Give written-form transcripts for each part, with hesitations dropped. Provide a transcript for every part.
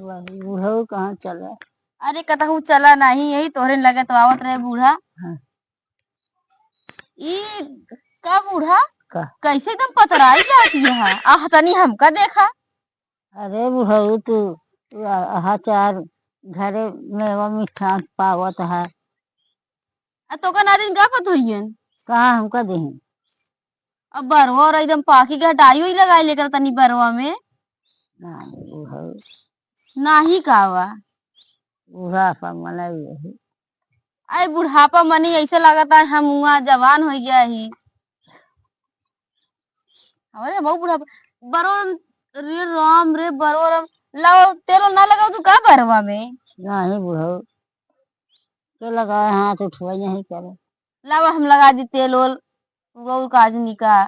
वही बूढ़ऊ कहाँ चला। अरे कतहू चला नहीं, यही तोहरे लगे तो आवत रहे बूढ़ा। हाँ। ई का बूढ़ा का कैसे एकदम पतराई जाती है, आह तनी हमका देखा। अरे बूढ़ऊ तू चार घरे मेवा मिठास पावत है। तो का नारिन का पत होइयन। कहाँ हमका देही। अब बरवा और एकदम पाकी के हटाई हुई लगाई लेकर तनी बरवा में नहीं बूढ़ऊ नाही कावा। बूढ़ा सा मनाई यही। अरे बुढ़ापा मनी ऐसे लगता है हम हुआ जवान हो गया ही। अरे बहुत बुढ़ापा बरो रे राम रे बरो राम। लाओ तेलो ना लगाओ तू का बरवा में। नहीं बूढ़ऊ के लगाए हाथ उठवा नहीं करे। लाओ हम लगा दी तेल ओल वो काजनी का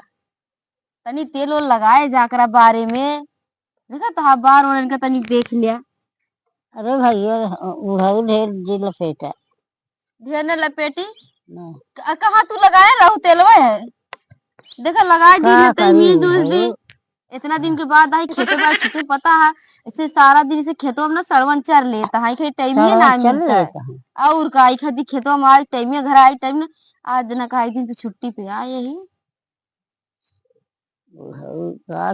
तनी तेल ओल लगाए जाकरा बारे में देखा तो हाँ बार और इनका तनी देख लिया। अरे भैया बूढ़ऊ ढेर जी लपेटा। ढेर न लपेटी नहीं कहाँ तू लगाए रहू तेलवा है देखा लगाए दी न तई दूसरी इतना दिन के बाद आई खेते बार छुट्टी पता है इसे सारा दिन से खेतों में ना सरवन चर लेता है कहीं टाइम ही ना मिलता है और का आई खाती खेतों में आज टाइम घर आई टाइम ना आज ना का दिन पे छुट्टी पे आए यही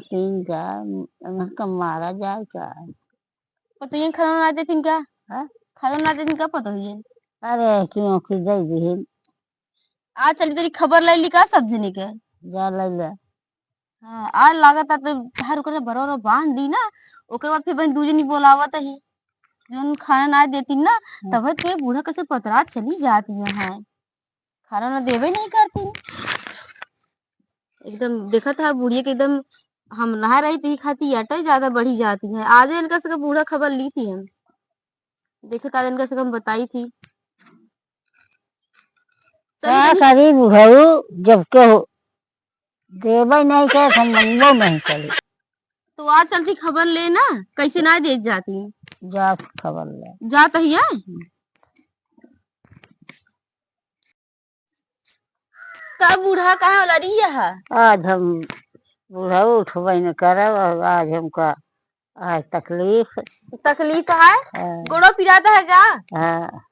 तीन का मारा जाए का पता ये खाना ना देती क्या है? खाना ना देती क्या पता हुई। अरे क्यों की दे दी आज चली तेरी खबर ले ली का सब्जी निके जा ले। हाँ आज लागत तो हर ओकर बरोबर बांध दी ना ओकर बाद फिर बहन दूजे नहीं बोलावत ही जोन खाना ना देती ना तब के बूढ़ा कैसे पतरा चली जाती है खाना ना देवे नहीं करती एकदम देखा था बुढ़िया के एकदम हम नहा रही थी खाती अटे ज्यादा बढ़ी जाती है आज इनका से बूढ़ा खबर ली थी हम देखे था इनका से हम बताई थी। क्या करी बूढ़ऊ जब के हो देवे नहीं करे संबंधो नहीं करे तो आज चलती खबर ले ना कैसे ना दे जाती जा खबर ले जाता ही है। का बूढ़ा कहाँ वाला रही है आज हम बूढ़ा उठवा न करब आज हमका आज तकलीफ है गोड़ो पिराता है क्या। हाँ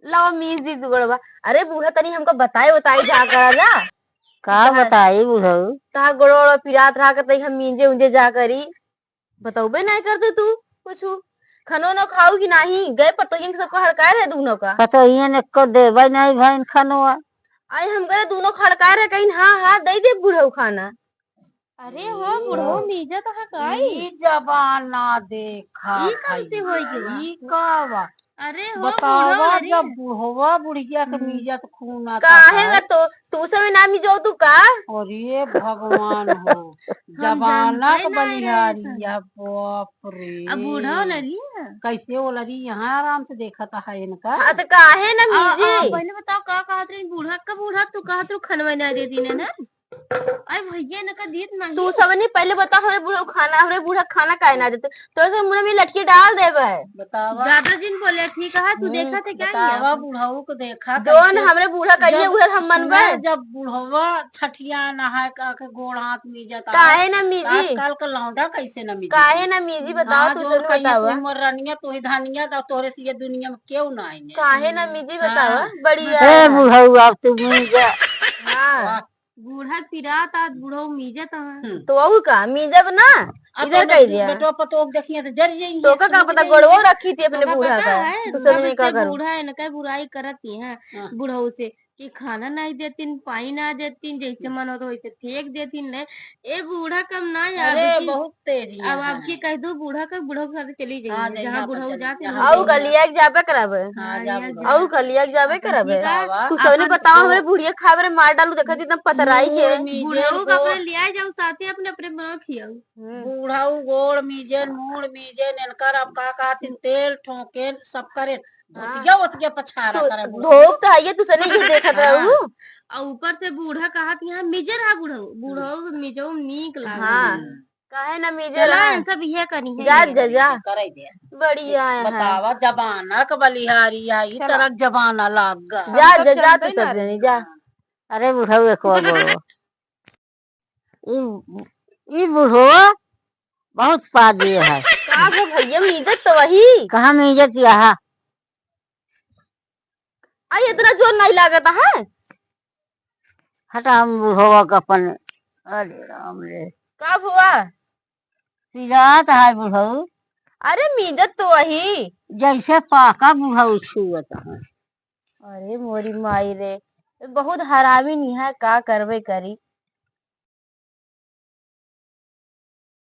लाओ मीज दी गोड़वा। अरे बूढ़ा तनी हमको बताए जा कर ना का बताई बूढ़ऊ कहा गोड़ो पिरात रहा कर हम मींजे उंजे जा करी बताओबे नहीं करते तू कुछ खनो न खाऊ कि नहीं गए पर तो इन सबको हड़काए रहे दोनों का तो ये को देवे नहीं भाई खनवा आई हम करे दोनों खड़काए रहे कहीं हाँ हाँ दे दे बूढ़ऊ खाना। अरे हो बूढ़ो मीजा तो हकाई जबाना देखा कैसे होई कावा अरे हो बतावा जब बुढ़वा बुढ़िया के मीजा तो खून आता काहे तो तू सब ना मिजो तू का अरे भगवान हो जबाना के बलिहारी बाप रे अब बूढ़ा लड़ी कैसे वो लड़ी यहाँ आराम से देखा था है इनका। हाँ तो काहे ना मीजे पहले बताओ का कहा बूढ़ा का बूढ़ा तू कहा तू खनवा ना देती ने ना अरे भैया न का दीत नहीं तू सब नहीं पहले बता हमरे बूढ़ा खाना काहे ना देते तो से मुंह में लटकी डाल देबे बतावा ज्यादा दिन बोले ठीक है तू देखा थे क्या बतावा बूढ़ाऊ को देखा जोन हमरे बूढ़ा कहिए उहे हम मनबे जब बूढ़वा छठिया नहाए का के गोड़ हाथ में जाता काहे ना मीजी काल का लौंडा कैसे ना मीजी काहे ना मीजी बताओ तू सब बतावा उमर रनिया तो ही धानिया तो तोरे से ये दुनिया में क्यों ना आई काहे ना मीजी बतावा बढ़िया ए बूढ़ाऊ अब तू मीजा हां बूढ़ा पिरात आज बूढ़ो मीजा तो वो का मीजब ना इधर कह दिया बेटो पतोक देखिए तो जर जाएंगे तो का पता गोड़वो रखी थी अपने बूढ़ा का तो सब ने का कर बूढ़ा है ना का बुराई करती है बूढ़ो से कि खाना नहीं देती पानी ना देती जैसे मन हो तो वैसे फेंक देती ने ए बूढ़ा कम ना यार बहुत तेज अब आपकी कह दो बूढ़ा का बूढ़ो के साथ चली जाइए जहाँ बूढ़ा जाते हैं और गलिया जाबे कराबे और गलिया जाबे कराबे तू सबने बताओ हमरे बुढ़िया खावे मार डालू देखा एकदम पतराई के बूढ़ो का अपने लिया जाओ साथे अपने अपने बनो खियाऊ बूढ़ाऊ गोड़ मीजन मूड़ मीजन इनकर अब का कहती तेल ठोके सब करे धोतिया पछारा करे धोप तो है तू सने ये देखत रहू और ऊपर से बूढ़ा कहत यहाँ मिजे रहा बूढ़ो मिजो नीक लागे हां काहे ना मिजे ला सब ये करी है जा करे दे बढ़िया है बतावा जबाना का बलिहारी आई तरह जबाना लाग जा तू सब जनी जा। अरे बूढ़ाऊ एक और बोलो ई बूढ़ो बहुत पादी है का हो भैया मीजत तो वही कहाँ में इज्जत यहाँ आई इतना जोर नहीं लागता है। हटा हम बुढ़वा का अपन। अरे राम रे कब हुआ? सीधा है बुढ़ऊ अरे मीजत तो वही। जैसे पाका बुढ़ऊ छुअत है। अरे मोरी माई रे बहुत हरामी नहीं है का करवे करी।